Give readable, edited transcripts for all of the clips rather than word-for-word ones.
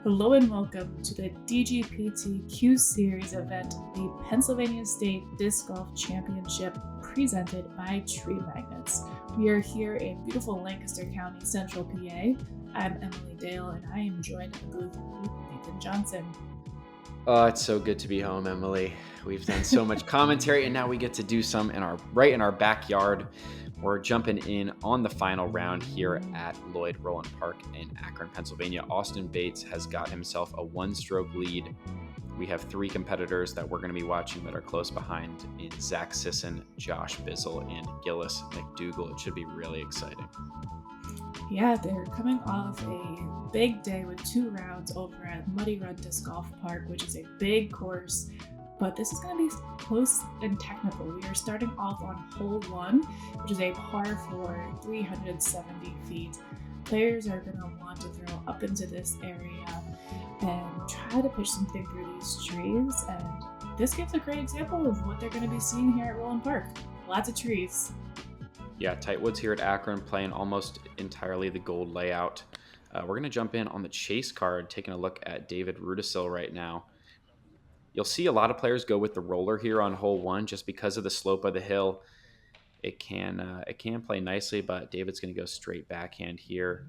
Hello and welcome to the DGPT Q Series event, the Pennsylvania State Disc Golf Championship presented by Tree Magnets. We are here in beautiful Lancaster County, Central PA. I'm Emily Dale and I am joined in the booth with Nathan Johnson. Oh, it's so good to be home, Emily. We've done so much commentary and now we get to do some right in our backyard. We're jumping in on the final round here at Lloyd Roland Park in Akron, Pennsylvania. Austen Bates has got himself a one-stroke lead. We have three competitors that we're going to be watching that are close behind in Zach Sisson, Josh Bizzle, and Gillis MacDougall. It should be really exciting. Yeah, they're coming off a big day with 2 rounds over at Muddy Run Disc Golf Park, which is a big course. But this is going to be close and technical. We are starting off on hole 1, which is a par 4, 370 feet. Players are going to want to throw up into this area and try to pitch something through these trees. And this gives a great example of what they're going to be seeing here at Roland Park. Lots of trees. Yeah, tight woods here at Akron, playing almost entirely the gold layout. We're going to jump in on the chase card, taking a look at David Rudisil right now. You'll see a lot of players go with the roller here on hole 1 just because of the slope of the hill. It can play nicely, but David's going to go straight backhand here.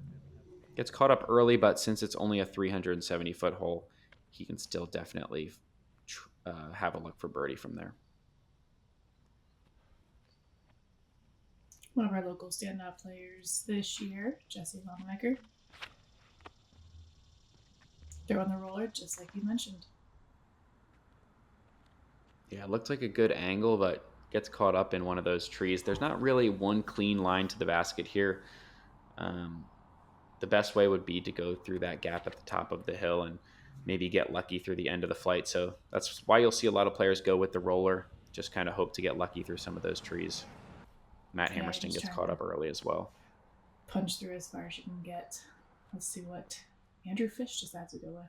Gets caught up early, but since it's only a 370-foot hole, he can still definitely have a look for birdie from there. One of our local standout players this year, Jesse Longnecker. Throwing the roller, just like you mentioned. Yeah, it looked like a good angle, but gets caught up in one of those trees. There's not really one clean line to the basket here. The best way would be to go through that gap at the top of the hill and maybe get lucky through the end of the flight. So that's why you'll see a lot of players go with the roller, just kind of hope to get lucky through some of those trees. Matt Hammerstein gets caught up early as well. Punch through as far as you can get. Let's see what Andrew Fish decides to go with.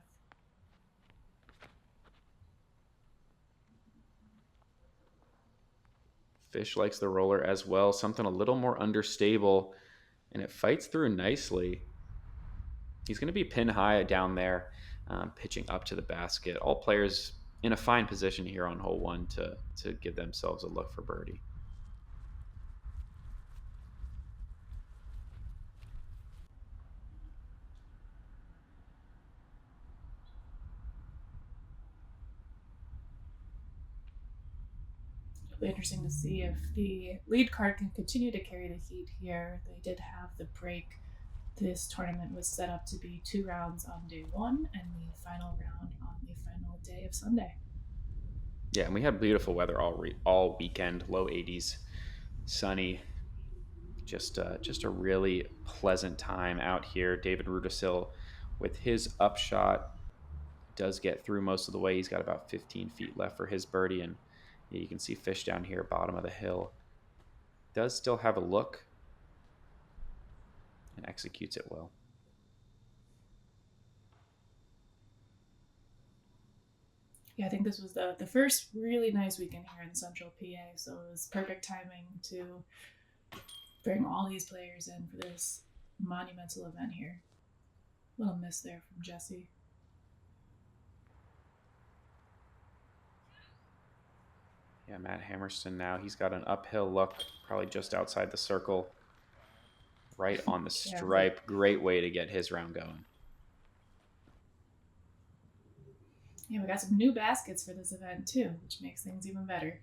Fish likes the roller as well, something a little more understable, and it fights through nicely. He's going to be pin high down there, pitching up to the basket. All players in a fine position here on hole 1 to give themselves a look for birdie. It'll be interesting to see if the lead card can continue to carry the heat here. They did have the break. This tournament was set up to be 2 rounds on day 1 and the final round on the final day of Sunday. Yeah, and we had beautiful weather all weekend, low 80s, sunny. Just a really pleasant time out here. David Rudisil with his upshot does get through most of the way. He's got about 15 feet left for his birdie, and you can see Fish down here, bottom of the hill. Does still have a look and executes it well. Yeah, I think this was the first really nice weekend here in Central PA, so it was perfect timing to bring all these players in for this monumental event here. Little miss there from Jesse. Yeah, Matt Hammerstein now, he's got an uphill look, probably just outside the circle, right on the stripe. Yeah. Great way to get his round going. Yeah, we got some new baskets for this event too, which makes things even better.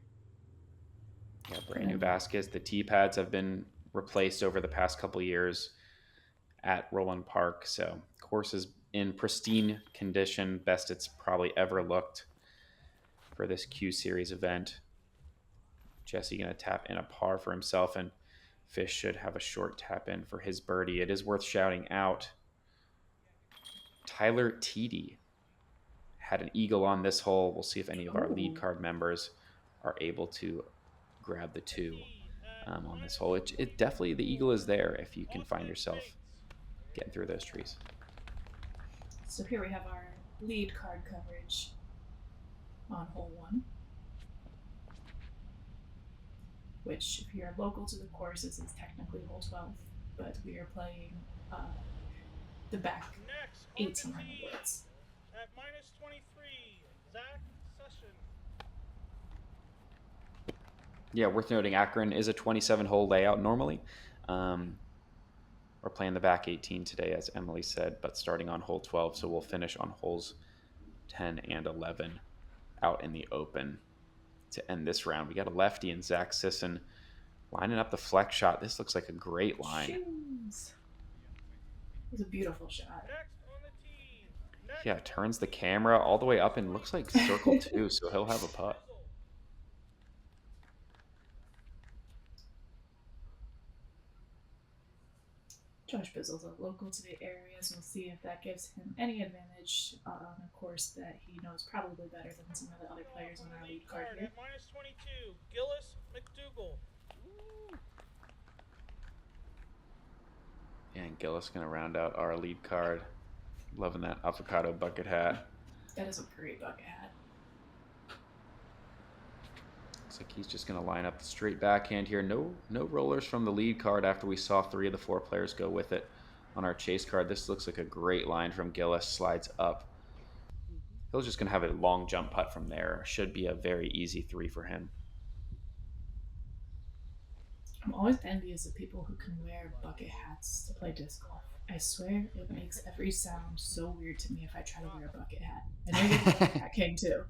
Yeah, brand new baskets. The tee pads have been replaced over the past couple years at Roland Park, so course is in pristine condition, best it's probably ever looked for this Q Series event. Jesse going to tap in a par for himself, and Fish should have a short tap in for his birdie. It is worth shouting out. Tyler Teedy had an eagle on this hole. We'll see if any of our lead card members are able to grab the 2 on this hole. It definitely, the eagle is there if you can find yourself getting through those trees. So here we have our lead card coverage on hole 1, which if you're local to the course, this is technically hole 12, but we are playing the back 18 on the woods. Yeah, worth noting, Akron is a 27-hole layout normally. We're playing the back 18 today, as Emily said, but starting on hole 12, so we'll finish on holes 10 and 11 out in the open to end this round. We got a lefty and Zach Sisson lining up the flex shot. This looks like a great line. Jeez. It was a beautiful shot. Yeah, turns the camera all the way up and looks like circle 2, so he'll have a putt. Josh Bizzle's a local to the area, so we'll see if that gives him any advantage on a course that he knows probably better than some of the other players on our lead card here. -22, Gillis, MacDougall. Yeah, and Gillis going to round out our lead card. Loving that avocado bucket hat. That is a great bucket hat. Looks like he's just going to line up the straight backhand here. No rollers from the lead card after we saw 3 of the 4 players go with it on our chase card. This looks like a great line from Gillis. Slides up. He's just going to have a long jump putt from there. Should be a very easy 3 for him. I'm always envious of people who can wear bucket hats to play disc golf. I swear it makes every sound so weird to me if I try to wear a bucket hat. I know you're a bucket hat king too.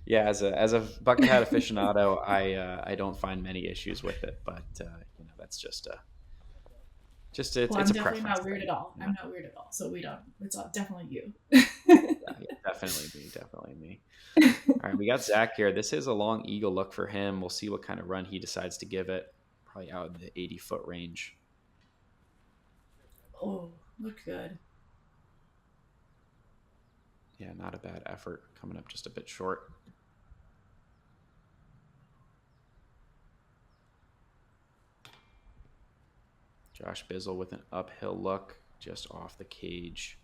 Yeah, as a bucket hat aficionado, I don't find many issues with it, but that's it's I'm a definitely preference not weird thing. at all. Yeah. I'm not weird at all, so we don't. It's definitely you. Yeah, definitely me. All right, we got Zach here. This is a long eagle look for him. We'll see what kind of run he decides to give it. Probably out in the 80-foot range. Oh, look good. Yeah, not a bad effort. Coming up just a bit short. Josh Bizzle with an uphill look just off the cage.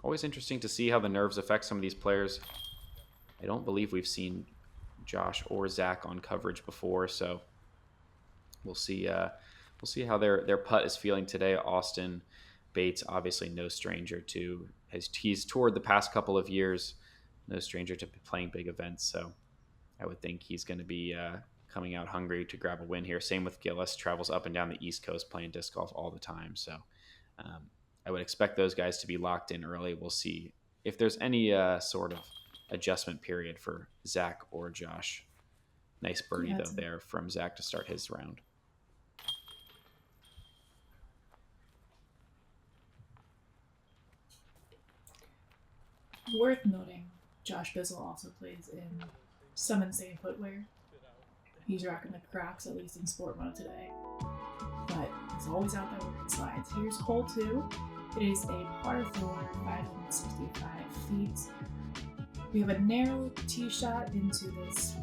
Always interesting to see how the nerves affect some of these players. I don't believe we've seen Josh or Zach on coverage before, so we'll see how their putt is feeling today. Austen Bates, obviously no stranger to, he's toured the past couple of years, no stranger to playing big events, so I would think he's going to be coming out hungry to grab a win here. Same with Gillis, travels up and down the East Coast playing disc golf all the time, so I would expect those guys to be locked in early. We'll see if there's any sort of adjustment period for Zach or Josh. Nice birdie, though, there from Zach to start his round. Worth noting, Josh Bizzle also plays in some insane footwear. He's rocking the Crocs, at least in sport mode today. But he's always out there wearing slides. Here's hole 2. It is a par 4, 565 feet. We have a narrow tee shot into this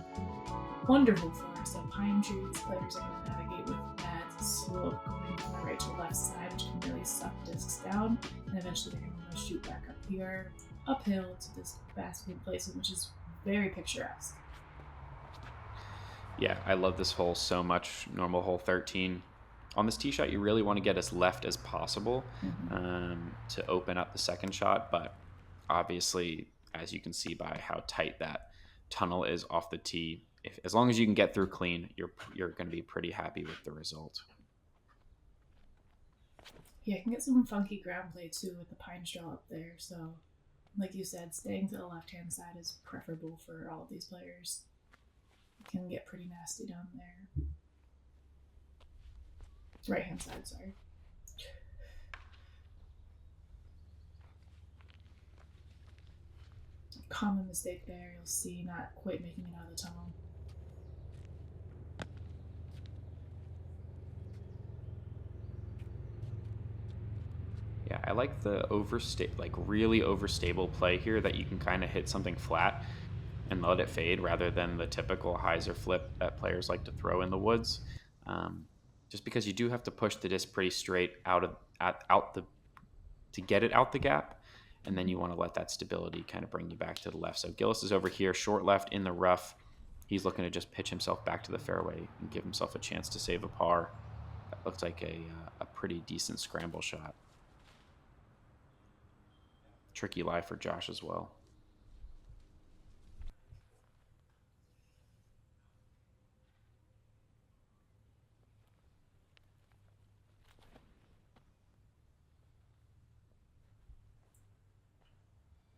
wonderful forest of pine trees. Players are going to navigate with that slope going from the right to left side, which can really suck discs down. And eventually they're going to shoot back up here, uphill to this basket placement, which is very picturesque. Yeah, I love this hole so much. Normal hole 13. On this tee shot, you really want to get as left as possible to open up the second shot. But obviously, as you can see by how tight that tunnel is off the tee, as long as you can get through clean, you're going to be pretty happy with the result. Yeah, you can get some funky ground play too with the pine straw up there. So, like you said, staying to the left-hand side is preferable for all of these players. It can get pretty nasty down there. Right-hand side, sorry. Common mistake there, you'll see, not quite making it out of the tunnel. Yeah, I like the really overstable play here that you can kind of hit something flat and let it fade rather than the typical hyzer flip that players like to throw in the woods. Just because you do have to push the disc pretty straight to get it out the gap, and then you want to let that stability kind of bring you back to the left. So Gillis is over here, short left in the rough. He's looking to just pitch himself back to the fairway and give himself a chance to save a par. That looks like a pretty decent scramble shot. Tricky lie for Josh as well.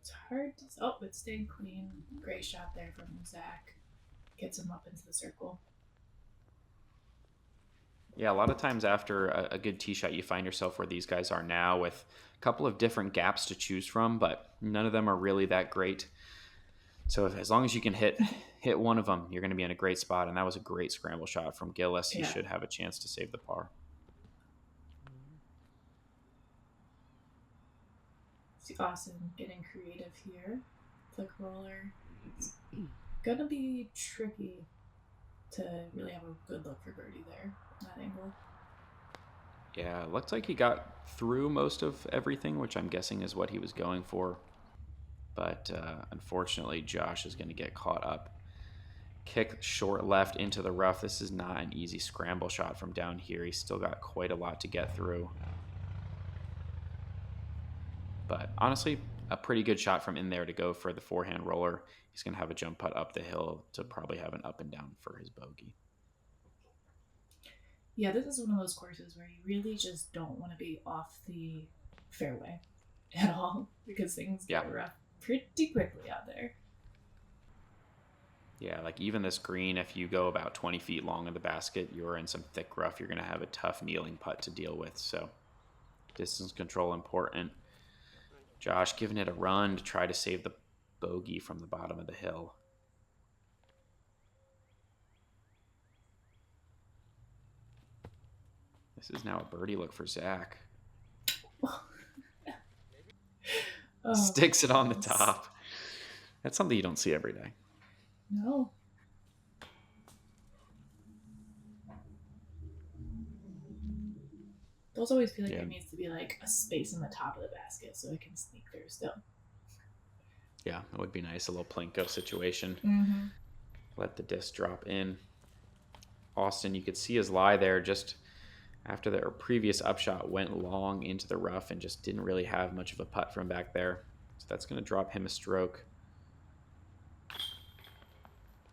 It's hard to... Oh, it's staying clean. Great shot there from Zach. Gets him up into the circle. Yeah, a lot of times after a good tee shot, you find yourself where these guys are now with a couple of different gaps to choose from, but none of them are really that great. So as long as you can hit one of them, you're going to be in a great spot. And that was a great scramble shot from Gillis. He should have a chance to save the par. See Austen getting creative here. Flick roller. It's going to be tricky to really have a good look for birdie there from that angle. Yeah, it looks like he got through most of everything, which I'm guessing is what he was going for. But unfortunately, Josh is going to get caught up. Kick short left into the rough. This is not an easy scramble shot from down here. He's still got quite a lot to get through. But honestly, a pretty good shot from in there to go for the forehand roller. He's going to have a jump putt up the hill to probably have an up and down for his bogey. Yeah, this is one of those courses where you really just don't want to be off the fairway at all because things get rough pretty quickly out there. Yeah, like even this green, if you go about 20 feet long in the basket, you're in some thick rough. You're going to have a tough kneeling putt to deal with. So distance control important. Josh giving it a run to try to save the bogey from the bottom of the hill. This is now a birdie look for Zach. Sticks it on the top. That's something you don't see every day. No. Those always feel like there needs to be like a space in the top of the basket so it can sneak through still. Yeah, it would be nice. A little Plinko situation. Mm-hmm. Let the disc drop in. Austen, you could see his lie there just after their previous upshot went long into the rough and just didn't really have much of a putt from back there. So that's going to drop him a stroke.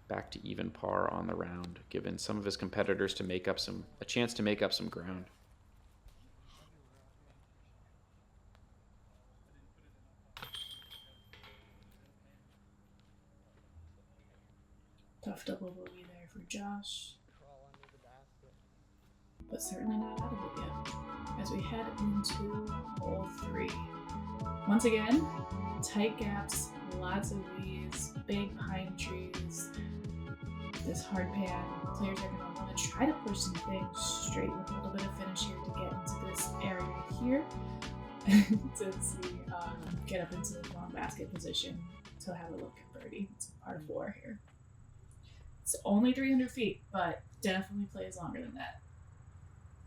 Back to even par on the round, giving some of his competitors to make up a chance to make up some ground. Tough double bogey there for Josh. But certainly not out of it yet. As we head into hole 3. Once again, tight gaps, lots of weeds, big pine trees. This hard pan, players are going to want to try to push some things straight with a little bit of finish here to get into this area here to see, get up into the long basket position to have a look at birdie. It's par 4 here. It's only 300 feet, but definitely plays longer than that.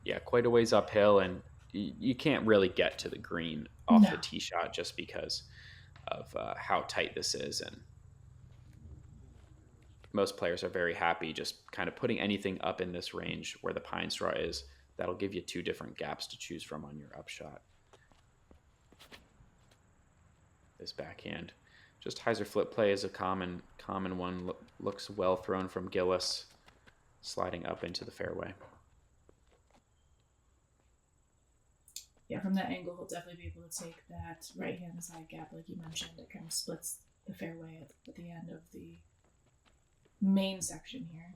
Yeah, quite a ways uphill, and you can't really get to the green off the tee shot just because of how tight this is. And most players are very happy just kind of putting anything up in this range where the pine straw is. That'll give you 2 different gaps to choose from on your upshot. This backhand. Just hyzer flip play is a common one. Looks well thrown from Gillis, sliding up into the fairway. Yeah, from that angle, he'll definitely be able to take that right-hand side gap, like you mentioned. It kind of splits the fairway at the end of the main section here.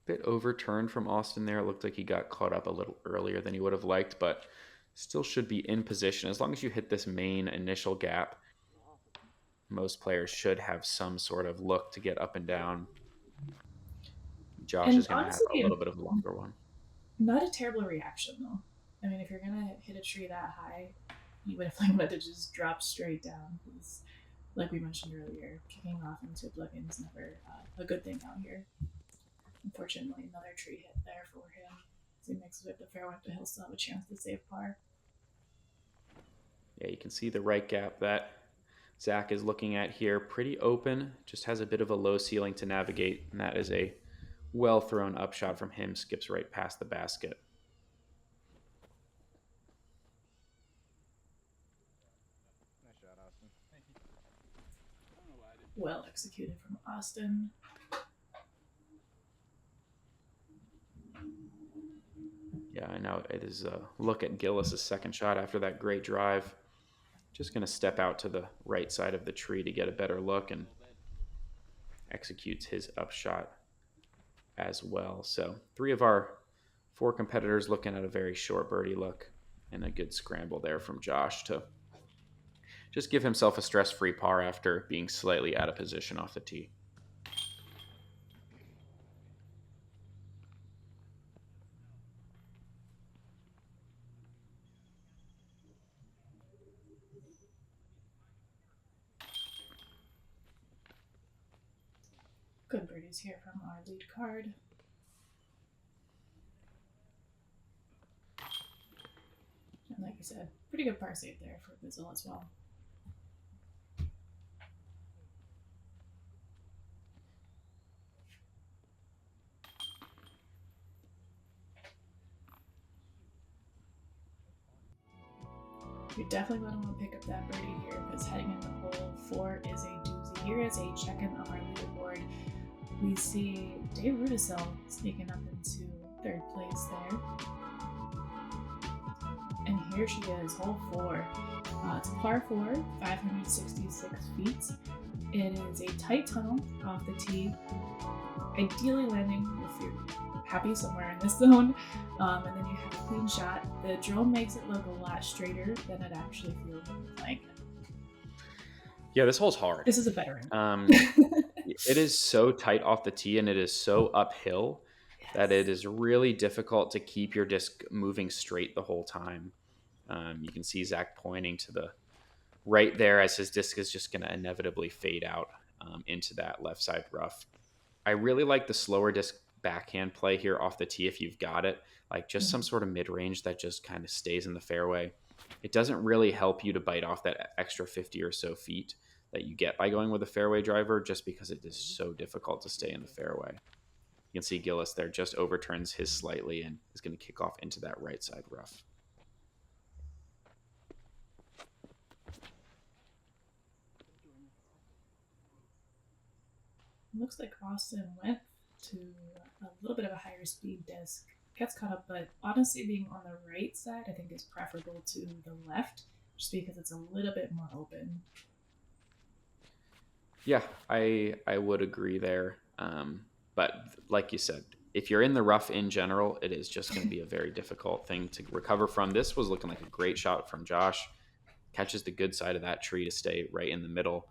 Bit overturned from Austen there. It looked like he got caught up a little earlier than he would have liked, but still should be in position. As long as you hit this main initial gap, most players should have some sort of look to get up and down. Josh is going to have a little bit of a longer one. Not a terrible reaction, though. I mean, if you're going to hit a tree that high, you would definitely want to just drop straight down. Because, like we mentioned earlier, kicking off into oblivion is never a good thing out here. Unfortunately, another tree hit there for him. As he mixes with the fairway, but he'll still have a chance to save par. Yeah, you can see the right gap that Zach is looking at here. Pretty open, just has a bit of a low ceiling to navigate, and that is a well-thrown upshot from him. Skips right past the basket. Well executed from Austen. Yeah, I know. It is a look at Gillis' second shot after that great drive. Just going to step out to the right side of the tree to get a better look, and executes his upshot as well. So 3 of our 4 competitors looking at a very short birdie look, and a good scramble there from Josh to just give himself a stress-free par after being slightly out of position off the tee. Good birdies here from our lead card. And like I said, pretty good par save there for Bizzle as well. You're definitely going to want to pick up that birdie here, because heading into hole 4 is a doozy. Here is a check-in on our leaderboard. We see Dave Rudisill sneaking up into 3rd place there. And here she is, hole 4. It's a par 4, 566 feet. It is a tight tunnel off the tee, ideally landing if you're happy somewhere in this zone, and then you have a clean shot. The drone makes it look a lot straighter than it actually feels like. Yeah, this hole's hard. This is a veteran. It is so tight off the tee, and it is so uphill that it is really difficult to keep your disc moving straight the whole time. You can see Zach pointing to the right there as his disc is just going to inevitably fade out into that left side rough. I really like the slower disc backhand play here off the tee if you've got it, like just some sort of mid-range that just kind of stays in the fairway. It doesn't really help you to bite off that extra 50 or so feet that you get by going with a fairway driver, just because it is so difficult to stay in the fairway. You can see Gillis there just overturns his slightly and is going to kick off into that right side rough. Looks like Austen went to a little bit of a higher speed disc. Gets caught up, but honestly being on the right side I think is preferable to the left, just because it's a little bit more open. Yeah, I would agree there. But like you said, if you're in the rough in general, it is just going to be a very difficult thing to recover from. This was looking like a great shot from Josh. Catches the good side of that tree to stay right in the middle.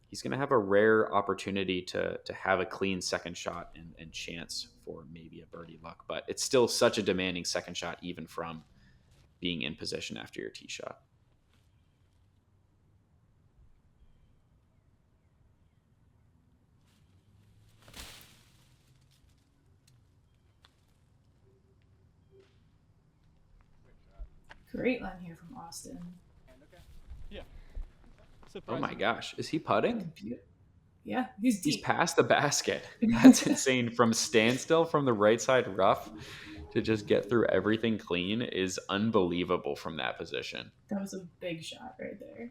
He's going to have a rare opportunity to have a clean second shot and chance for maybe a birdie luck. But it's still such a demanding second shot, even from being in position after your tee shot. Great line here from Austen. Yeah. Oh my gosh, is he putting? Yeah, he's deep. He's past the basket. That's insane. From standstill from the right side rough to just get through everything clean is unbelievable from that position. That was a big shot right there.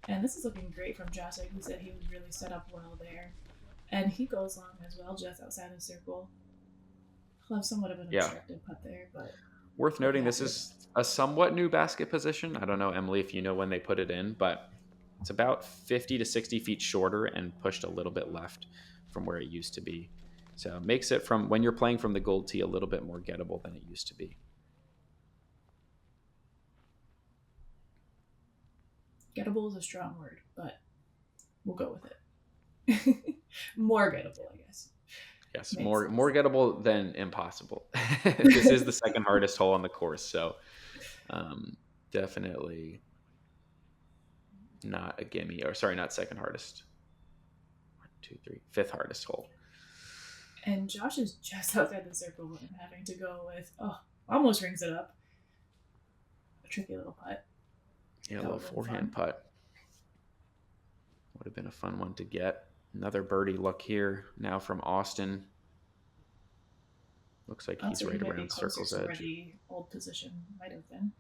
And this is looking great from Josh. Like he said, he was really set up well there. And he goes long as well, just outside the circle. He'll have somewhat of an obstructive putt there, but... Worth noting, this is a somewhat new basket position. I don't know, Emily, if you know when they put it in, but it's about 50 to 60 feet shorter and pushed a little bit left from where it used to be. So it makes it, from when you're playing from the gold tee, a little bit more gettable than it used to be. Gettable is a strong word, but we'll go with it. More gettable, I guess. Yes, more gettable than impossible. This is the second hardest hole on the course, so definitely not a gimme. Or sorry, not second hardest. 1, 2, 3, fifth hardest hole. And Josh is just outside the circle and having to go with, almost rings it up. A tricky little putt. Yeah, a little forehand putt. Would have been a fun one to get. Another birdie look here now from Austen. Looks like he's right around circle's edge. Where the old position might have been.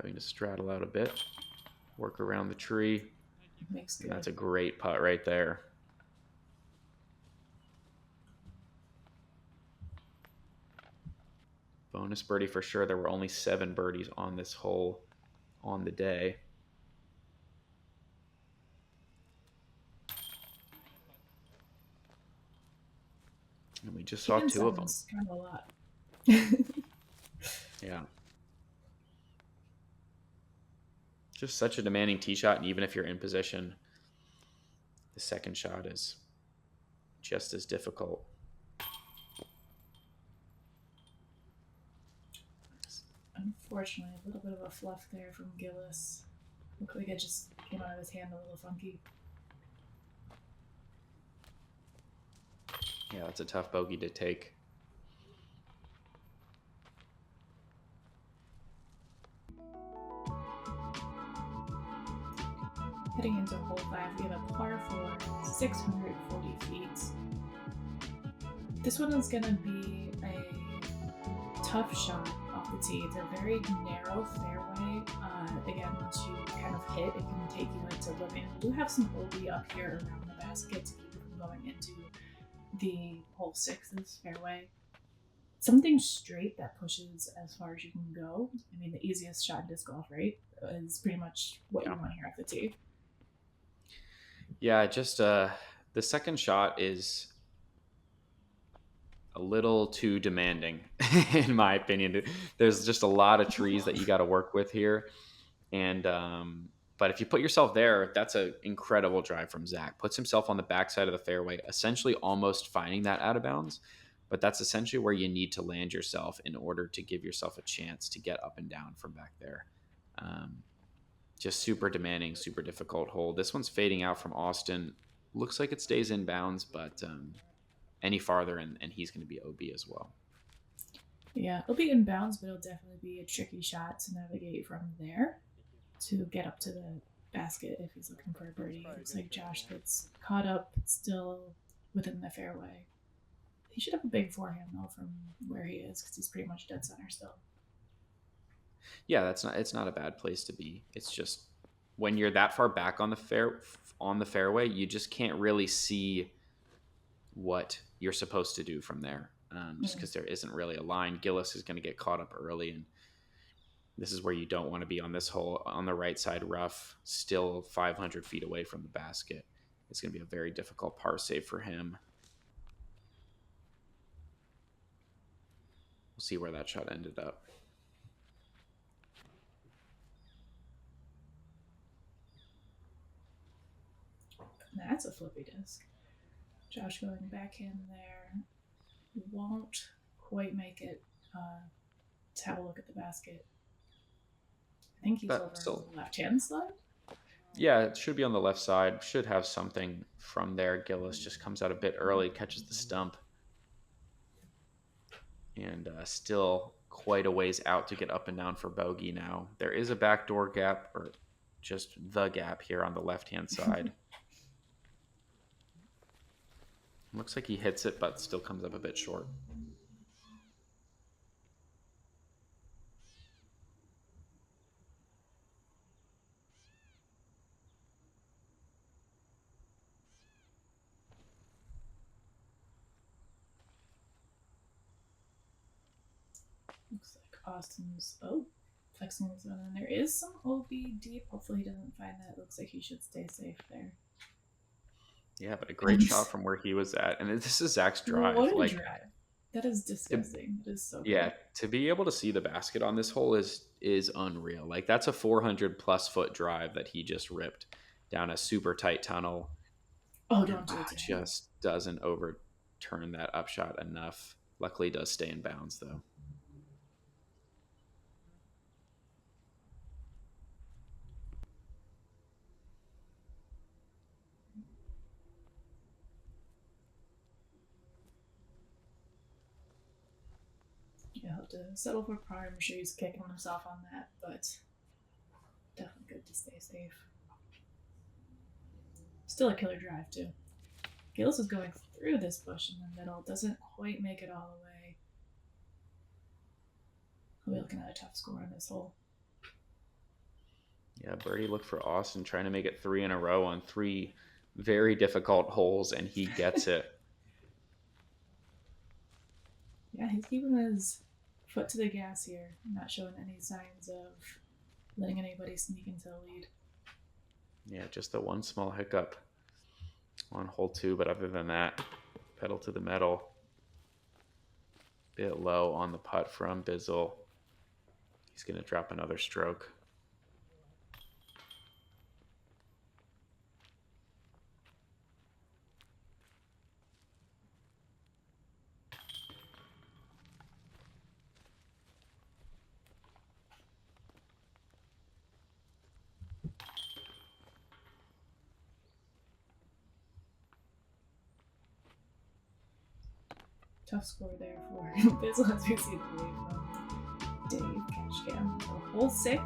having to straddle out a bit, work around the tree. Makes good. That's a great putt right there. Bonus birdie for sure. There were only 7 birdies on this hole on the day. And we just saw 2 of them. Kind of a lot. Yeah. Just such a demanding tee shot, and even if you're in position, the second shot is just as difficult. Unfortunately, a little bit of a fluff there from Gillis. Looked like it just came out of his hand a little funky. Yeah, that's a tough bogey to take. Heading into hole 5, we have a par 4, 640 feet. This one is going to be a tough shot off the tee. It's a very narrow fairway. Again, once you kind of hit, it can take you into limit. We do have some OB up here around the basket to keep it from going into the hole 6's fairway. Something straight that pushes as far as you can go. I mean, the easiest shot in disc golf, right, is pretty much what you want here off the tee. Yeah, just the second shot is a little too demanding, in my opinion. There's just a lot of trees that you got to work with here. And but if you put yourself there, that's an incredible drive from Zach. Puts himself on the backside of the fairway, essentially almost finding that out of bounds. But that's essentially where you need to land yourself in order to give yourself a chance to get up and down from back there. Just super demanding, super difficult hole. This one's fading out from Austen. Looks like it stays in bounds, but any farther and he's going to be OB as well. Yeah, it'll be in bounds, but it'll definitely be a tricky shot to navigate from there to get up to the basket if he's looking for a birdie. It looks like Josh gets caught up still within the fairway. He should have a big forehand though from where he is because he's pretty much dead center still. Yeah, it's not a bad place to be. It's just when you're that far back on the fairway, you just can't really see what you're supposed to do from there. Just because there isn't really a line. Gillis is going to get caught up early, and this is where you don't want to be on this hole on the right side rough, still 500 feet away from the basket. It's going to be a very difficult par save for him. We'll see where that shot ended up. That's a flippy disc. Josh going backhand there. Won't quite make it to have a look at the basket. I think he's over on the left-hand side. Yeah, it should be on the left side. Should have something from there. Gillis just comes out a bit early, catches the stump. And still quite a ways out to get up and down for bogey now. There is a backdoor gap, or just the gap here on the left-hand side. Looks like he hits it, but still comes up a bit short. Looks like Austin's flexing his own. And there is some OB deep. Hopefully he doesn't find that. Looks like he should stay safe there. Yeah, but a great shot from where he was at. And this is Zach's drive. What a drive. That is disgusting. It is so good. Yeah, to be able to see the basket on this hole is unreal. Like, that's a 400-plus foot drive that he just ripped down a super tight tunnel. Oh, don't do it. Just doesn't overturn that upshot enough. Luckily, does stay in bounds, though. You'll have to settle for par. I'm sure he's kicking himself on that, but definitely good to stay safe. Still a killer drive, too. Gillis is going through this bush in the middle. Doesn't quite make it all the way. We'll be looking at a tough score on this hole. Yeah, birdie look for Austen, trying to make it 3 in a row on 3 very difficult holes, and he gets it. Yeah, he's keeping his foot to the gas here, not showing any signs of letting anybody sneak into the lead. Yeah, just the one small hiccup on hole 2, but other than that, pedal to the metal. Bit low on the putt from Bizzle. He's going to drop another stroke. Tough score there for Bizzle as we see the lead from Dave Cashcam. So hole 6,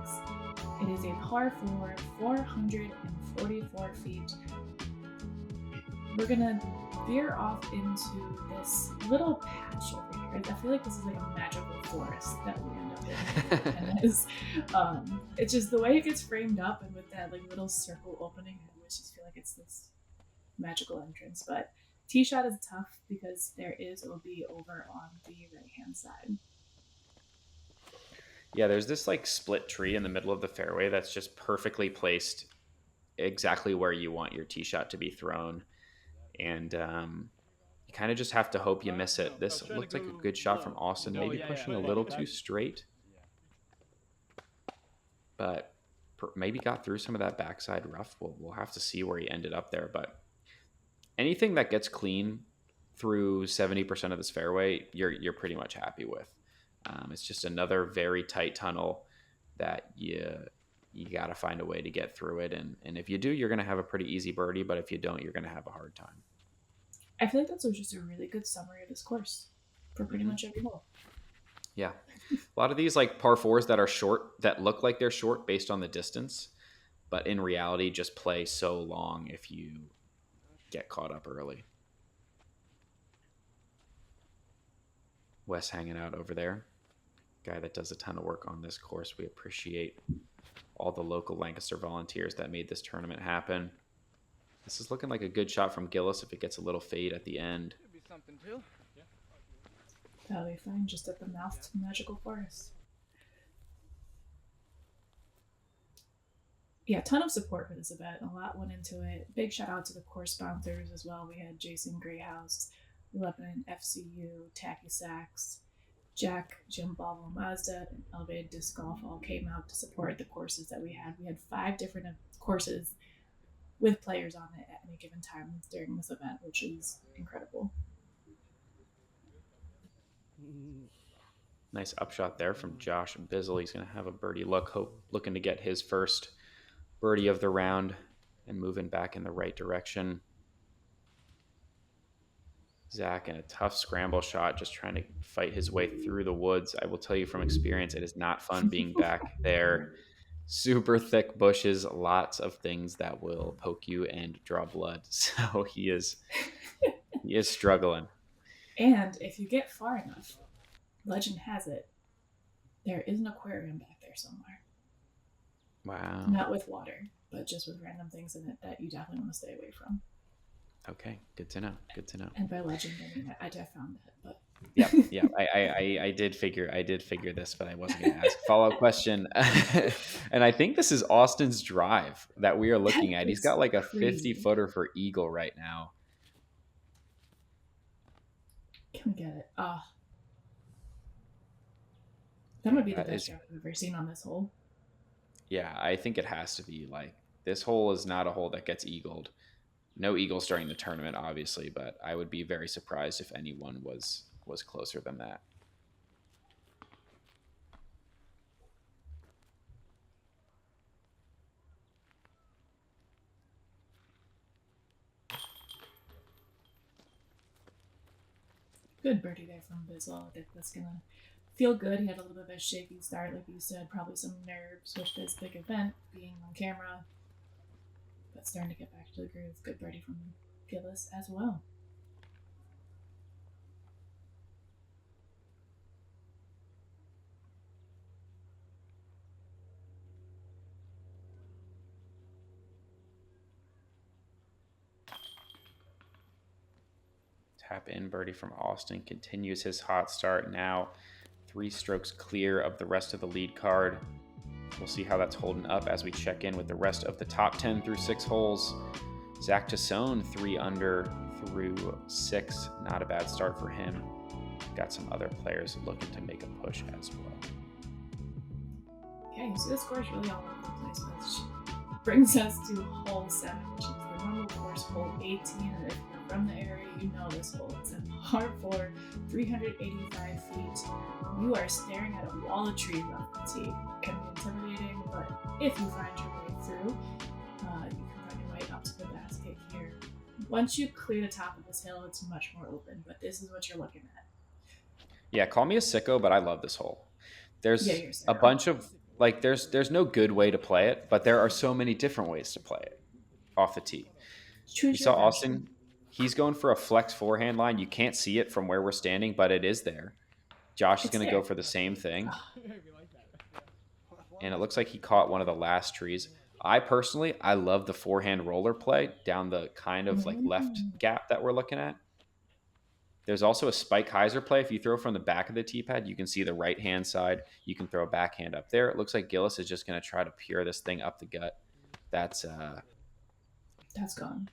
it is a par 4, 444 feet. We're gonna veer off into this little patch over here. I feel like this is like a magical forest that we end up in. And it's just the way it gets framed up, and with that like little circle opening, I always just feel like it's this magical entrance. But tee shot is tough because there is OB over on the right hand side. Yeah, there's this like split tree in the middle of the fairway that's just perfectly placed exactly where you want your tee shot to be thrown. And you kind of just have to hope you miss it. This looked like a good shot from Austen, maybe pushing a little too straight, but maybe got through some of that backside rough. We'll have to see where he ended up there. But anything that gets clean through 70% of this fairway, you're pretty much happy with. It's just another very tight tunnel that you got to find a way to get through it. And if you do, you're going to have a pretty easy birdie. But if you don't, you're going to have a hard time. I feel like that's just a really good summary of this course for pretty much every hole. Yeah. A lot of these like par 4s that are short, that look like they're short based on the distance, but in reality just play so long if you get caught up early. Wes hanging out over there. Guy that does a ton of work on this course. We appreciate all the local Lancaster volunteers that made this tournament happen. This is looking like a good shot from Gillis if it gets a little fade at the end. Could be something too. That'll be fine, just at the mouth to the magical forest. Yeah, ton of support for this event. A lot went into it. Big shout out to the course sponsors as well. We had Jason Greyhouse, Lebanon FCU, Tacky Sacks, Jack, Jim Bobble Mazda, and Elevated Disc Golf all came out to support the courses that we had. We had 5 different courses with players on it at any given time during this event, which is incredible. Nice upshot there from Josh and Bizzle. He's going to have a birdie look, looking to get his first birdie of the round and moving back in the right direction. Zach in a tough scramble shot, just trying to fight his way through the woods. I will tell you from experience, it is not fun being back there. Super thick bushes, lots of things that will poke you and draw blood. So he is struggling. And if you get far enough, legend has it, there is an aquarium back there somewhere. Wow. Not with water, but just with random things in it that you definitely want to stay away from. Okay, good to know. Good to know. And by legend, I mean I found that, but yeah. I did figure this, but I wasn't going to ask a follow-up question. And I think this is Austen's drive that we are looking at. He's got like a 50-footer for eagle right now. Can we get it? That might be the best shot I've ever seen on this hole. Yeah, I think it has to be. Like, this hole is not a hole that gets eagled. No eagles during the tournament, obviously, but I would be very surprised if anyone was closer than that. Good birdie there from Bizzle. I think that's going to feel good. He had a little bit of a shaky start, like you said, probably some nerves with this big event being on camera. But starting to get back to the groove. Good birdie from Gillis as well. Tap in birdie from Austen. Continues his hot start now. 3 strokes clear of the rest of the lead card. We'll see how that's holding up as we check in with the rest of the top 10 through 6 holes. Zach Sisson, 3 under through 6. Not a bad start for him. Got some other players looking to make a push as well. Yeah, you see the scores really all over the place, which brings us to hole 7, which is the normal course, hole 18. And if you're from the area, you know this hole. It's a par 4, 385 feet. You are staring at a wall of trees off the tee. It can be intimidating, but if you find your way through, you can find your way up to the basket here. Once you clear the top of this hill, it's much more open, but this is what you're looking at. Yeah, call me a sicko, but I love this hole. There's Yeah, you're a a sicko. bunch of, like, there's no good way to play it, but there are so many different ways to play it off the tee. You saw Austen, he's going for a flex forehand line. You can't see it from where we're standing, but it is there. Josh is going to go for the same thing. And it looks like he caught one of the last trees. I love the forehand roller play down the kind of like left gap that we're looking at. There's also a spike hyzer play. If you throw from the back of the tee pad, you can see the right-hand side. You can throw a backhand up there. It looks like Gillis is just going to try to pure this thing up the gut. That's gone.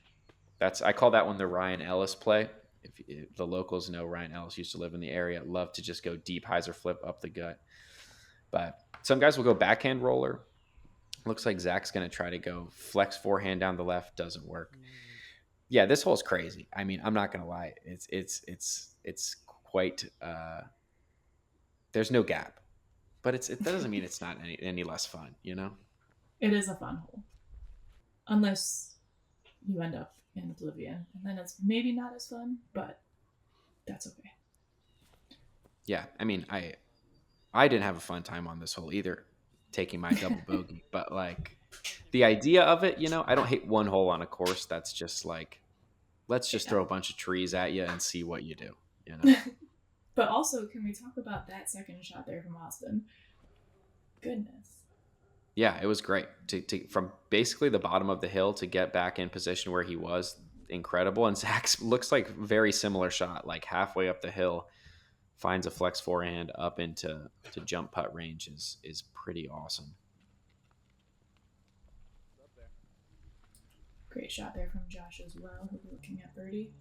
I call that one the Ryan Ellis play. If the locals know, Ryan Ellis used to live in the area. Love to just go deep hyzer flip up the gut. But some guys will go backhand roller. Looks like Zach's going to try to go flex forehand down the left. Doesn't work. Yeah, this hole's crazy. I mean, I'm not going to lie. It's quite there's no gap. But that doesn't mean it's not any less fun, you know? It is a fun hole. Unless you end up in oblivion. And then it's maybe not as fun, but that's okay. Yeah, I mean, I didn't have a fun time on this hole either, taking my double bogey. But, like, the idea of it, you know, I don't hate one hole on a course that's just like, let's just throw a bunch of trees at you and see what you do, you know? But also, can we talk about that second shot there from Austen? Goodness. Yeah, it was great. To from basically the bottom of the hill to get back in position where he was, incredible. And Zach's looks like very similar shot, like halfway up the hill, finds a flex forehand up into jump putt range is pretty awesome. Great shot there from Josh as well. He'll be looking at birdie.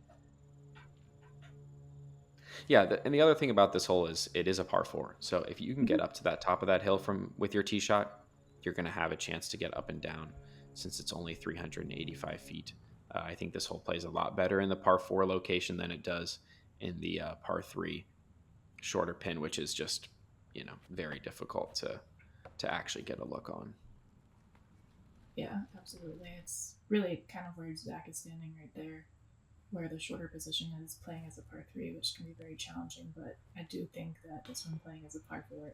Yeah, and the other thing about this hole is it is a par 4. So if you can get up to that top of that hill with your tee shot, you're going to have a chance to get up and down since it's only 385 feet. I think this hole plays a lot better in the par 4 location than it does in the par 3 shorter pin, which is just, you know, very difficult to actually get a look on. Yeah, absolutely. It's really kind of where Zach is standing right there, where the shorter position is playing as a par 3, which can be very challenging. But I do think that this one playing as a par 4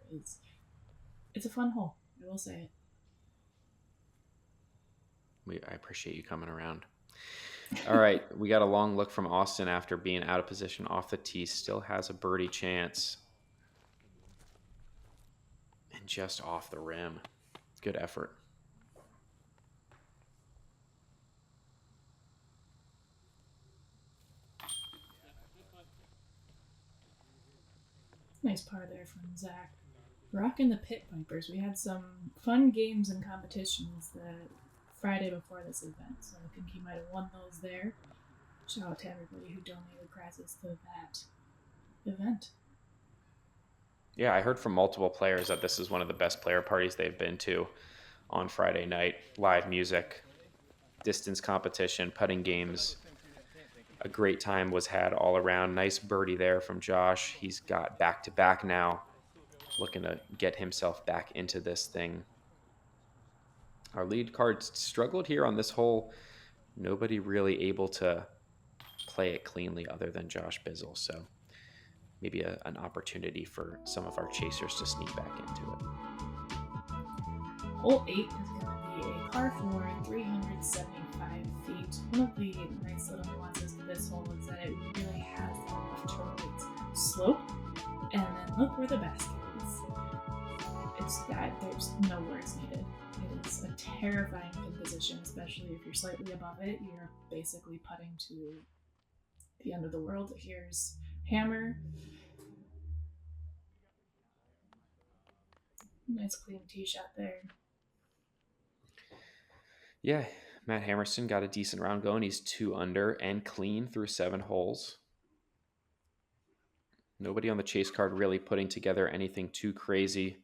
it's a fun hole. I will say it. I appreciate you coming around. All right, we got a long look from Austen after being out of position off the tee. Still has a birdie chance. And just off the rim. Good effort. Nice par there from Zach. Rocking the Pit Vipers. We had some fun games and competitions the Friday before this event, so I think he might have won those there. Shout out to everybody who donated prizes to that event. Yeah, I heard from multiple players that this is one of the best player parties they've been to on Friday night. Live music, distance competition, putting games. A great time was had all around. Nice birdie there from Josh. He's got back-to-back now, looking to get himself back into this thing. Our lead card struggled here on this hole. Nobody really able to play it cleanly other than Josh Bizzle. So maybe an opportunity for some of our chasers to sneak back into it. Hole 8 is going to be a par 4, 375 feet. One of the nice little nuances to this hole is that it really has a left to right slope. And then look where the basket is. It's that there's no words needed. It is a terrifying pin position, especially if you're slightly above it. You're basically putting to the end of the world. Here's Hammer. Nice clean tee shot there. Yeah, Matt Hammerson got a decent round going. He's 2 under and clean through 7 holes. Nobody on the chase card really putting together anything too crazy.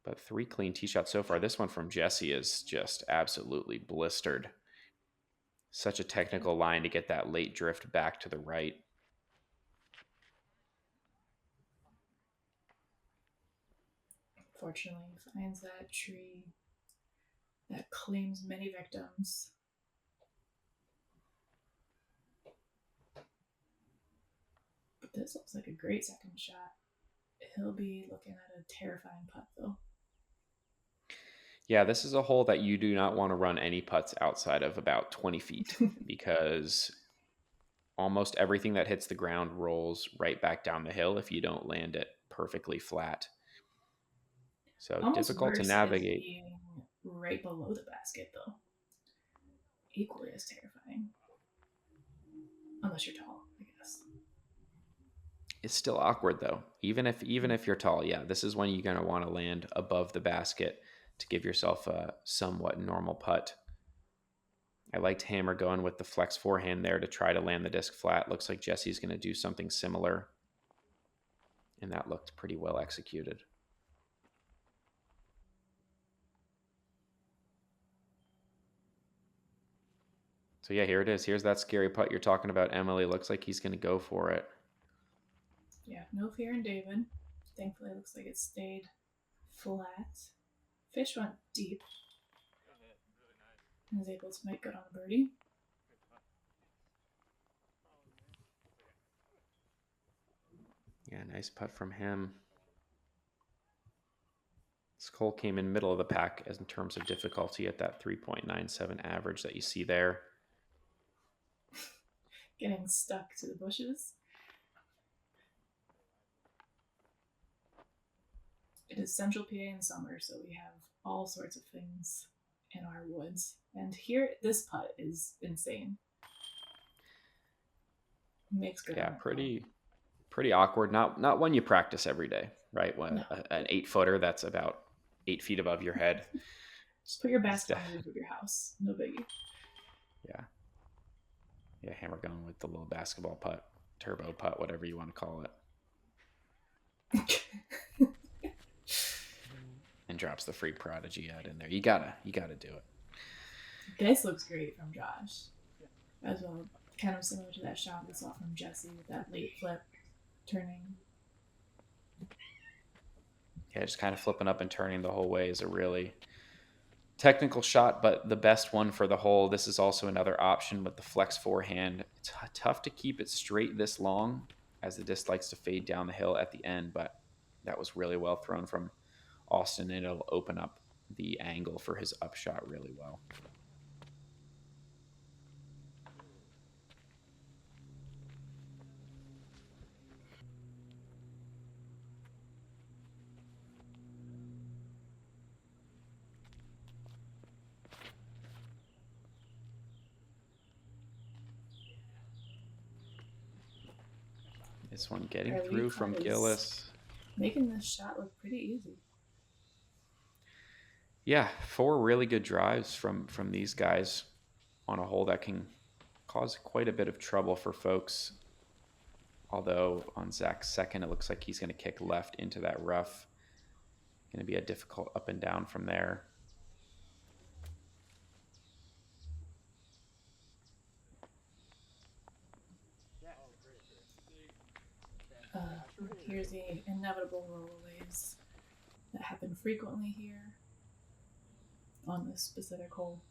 But 3 clean tee shots so far. This one from Jesse is just absolutely blistered. Such a technical line to get that late drift back to the right. Fortunately, finds that tree that claims many victims. But this looks like a great second shot. He'll be looking at a terrifying putt, though. Yeah, this is a hole that you do not want to run any putts outside of about 20 feet because almost everything that hits the ground rolls right back down the hill if you don't land it perfectly flat. So Almost difficult to worse navigate. is being right below the basket, though. Equally as terrifying. Unless you're tall, I guess. It's still awkward though. Even if you're tall, yeah, this is when you're going to want to land above the basket to give yourself a somewhat normal putt. I liked Hammer going with the flex forehand there to try to land the disc flat. Looks like Jesse's going to do something similar. And that looked pretty well executed. So yeah, here it is. Here's that scary putt you're talking about, Emily. Looks like he's going to go for it. Yeah, no fear in David. Thankfully, it looks like it stayed flat. Fish went deep. And was able to make good on the birdie. Yeah, nice putt from him. Skull came in middle of the pack as in terms of difficulty at that 3.97 average that you see there. Getting stuck to the bushes. It is Central PA in summer, so we have all sorts of things in our woods. And here, this putt is insane. Makes good. Yeah, pretty awkward. Not one you practice every day, right? When an 8-footer that's about 8 feet above your head. Just put your basket on the roof of your house. No biggie. Yeah, Hammer going with the little basketball putt, turbo putt, whatever you want to call it. And drops the free prodigy out in there. You gotta do it. This looks great from Josh as well. Kind of similar to that shot we saw from Jesse with that late flip turning. Yeah, just kind of flipping up and turning the whole way is a really technical shot, but the best one for the hole. This is also another option with the flex forehand. It's tough to keep it straight this long as the disc likes to fade down the hill at the end, but that was really well thrown from Austen, and it'll open up the angle for his upshot really well. This one getting through from Gillis. Making this shot look pretty easy. Yeah, 4 really good drives from these guys on a hole that can cause quite a bit of trouble for folks. Although on Zach's second, it looks like he's going to kick left into that rough. Going to be a difficult up and down from there. Here's the inevitable rollaways that happen frequently here on this specific hole.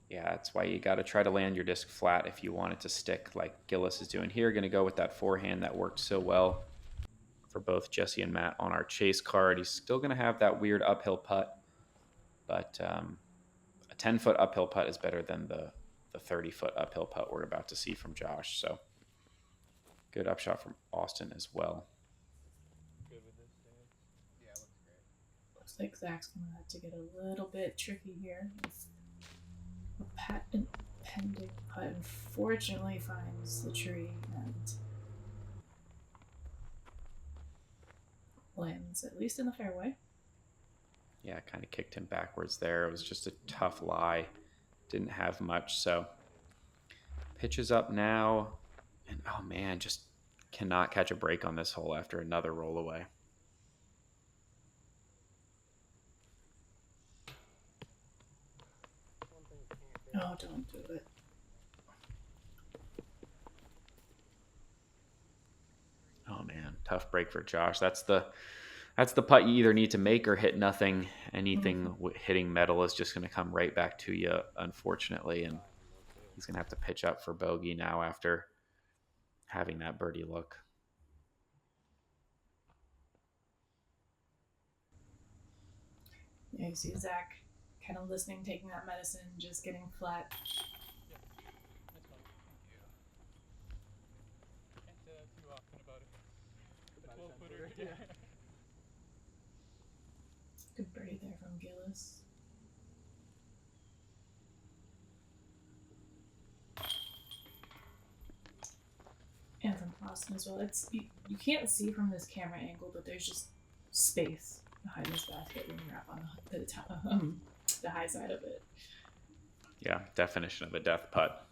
Yeah, that's why you got to try to land your disc flat if you want it to stick like Gillis is doing here. Going to go with that forehand that worked so well for both Jesse and Matt on our chase card. He's still going to have that weird uphill putt, but a 10-foot uphill putt is better than the 30-foot uphill putt we're about to see from Josh. So good upshot from Austen as well. Good with this, Dan? Yeah, it looks great. Looks like Zach's going to have to get a little bit tricky here with a pending putt unfortunately finds the tree and lands at least in the fairway. Yeah, kind of kicked him backwards there. It was just a tough lie. Didn't have much. So pitches up now. And oh man, just cannot catch a break on this hole after another roll away. Oh, don't do it. Oh man, tough break for Josh. That's the putt you either need to make or hit nothing. Anything hitting metal is just going to come right back to you, unfortunately. And he's going to have to pitch up for bogey now after having that birdie look. Yeah, you see Zach kind of listening, taking that medicine, just getting flat. Yeah, that's fine. Thank you. Can't too often about it. The 12-footer. Yeah. Good birdie there from Gillis. And from Austen as well. It's you can't see from this camera angle, but there's just space behind this basket when you're up on the high side of it. Yeah, definition of a death putt.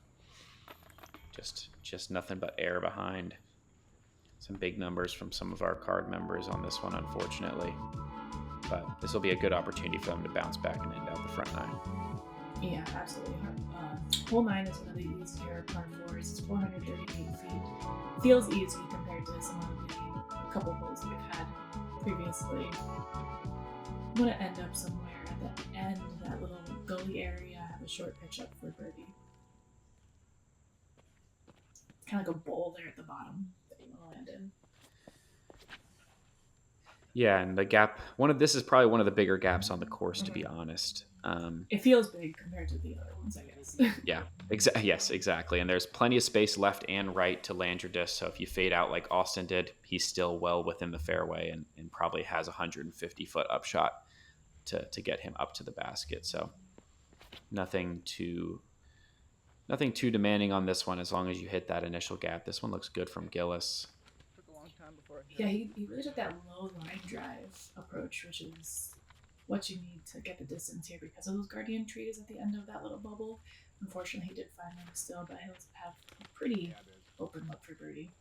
Just nothing but air behind. Some big numbers from some of our card members on this one, unfortunately. But this will be a good opportunity for them to bounce back and end out the front nine. Yeah, absolutely. Hole 9 is one of the easier par 4s. It's 438 feet. Feels easy compared to some of the couple holes we've had previously. I'm going to end up somewhere at the end of that little gully area, have a short pitch up for birdie. Kind of like a bowl there at the bottom that you want to land in. Yeah, and the gap, this is probably one of the bigger gaps on the course, to be honest. It feels big compared to the other ones, I guess. Yeah, yes, exactly. And there's plenty of space left and right to land your disc. So if you fade out like Austen did, he's still well within the fairway and probably has a 150-foot upshot to get him up to the basket. So nothing too demanding on this one as long as you hit that initial gap. This one looks good from Gillis. Yeah, he really took that low line drive approach, which is what you need to get the distance here because of those guardian trees at the end of that little bubble. Unfortunately, he did find them still, but he'll have a pretty open look for birdie.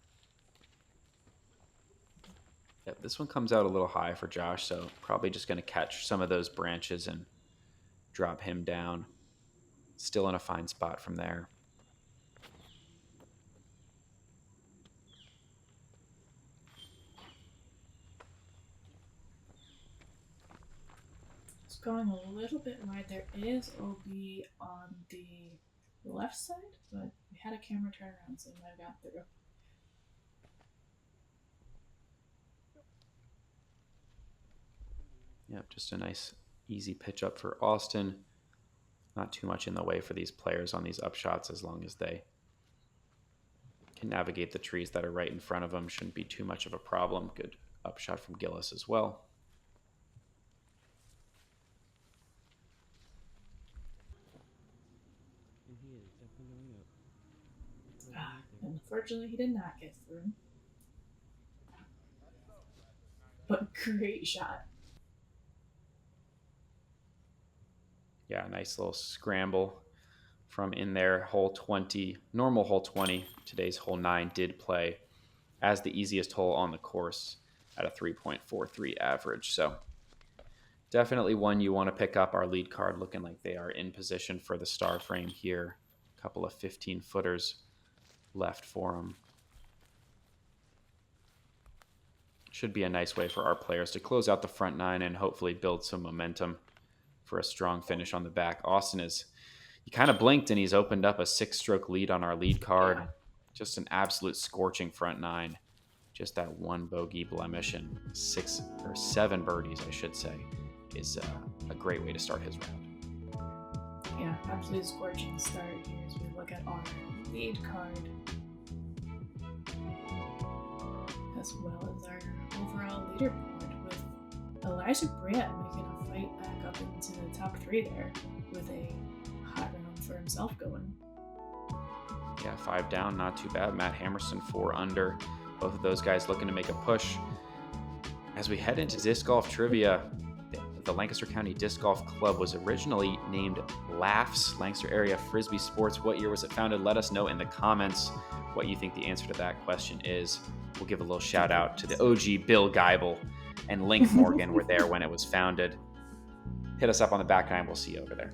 Yep, this one comes out a little high for Josh, so probably just going to catch some of those branches and drop him down. Still in a fine spot from there. Going a little bit wide. There is OB on the left side, but we had a camera turn around, so we might have got through. Yep, just a nice easy pitch up for Austen. Not too much in the way for these players on these upshots as long as they can navigate the trees that are right in front of them. Shouldn't be too much of a problem. Good upshot from Gillis as well. Unfortunately, he did not get through. But great shot. Yeah, nice little scramble from in there. Hole 20, normal hole 20. Today's hole 9 did play as the easiest hole on the course at a 3.43 average. So definitely one you want to pick up. Our lead card looking like they are in position for the star frame here. A couple of 15-footers left for them. Should be a nice way for our players to close out the front nine and hopefully build some momentum for a strong finish on the back. Austen he kind of blinked and he's opened up a 6-stroke lead on our lead card. Yeah. Just an absolute scorching front nine. Just that one bogey blemish and 7 birdies, I should say, is a great way to start his round. Yeah, absolutely scorching start here as we look at our lead card, as well as our overall leaderboard, with Elijah Brandt making a fight back up into the top 3 there with a hot round for himself going. Yeah, 5 down, not too bad. Matt Hammerson 4 under. Both of those guys looking to make a push. As we head into disc golf trivia, the Lancaster County Disc Golf Club was originally named Laughs, Lancaster Area Frisbee Sports. What year was it founded? Let us know in the comments what you think the answer to that question is. We'll give a little shout out to the OG Bill Geibel and Link Morgan were there when it was founded. Hit us up on the back nine. We'll see you over there.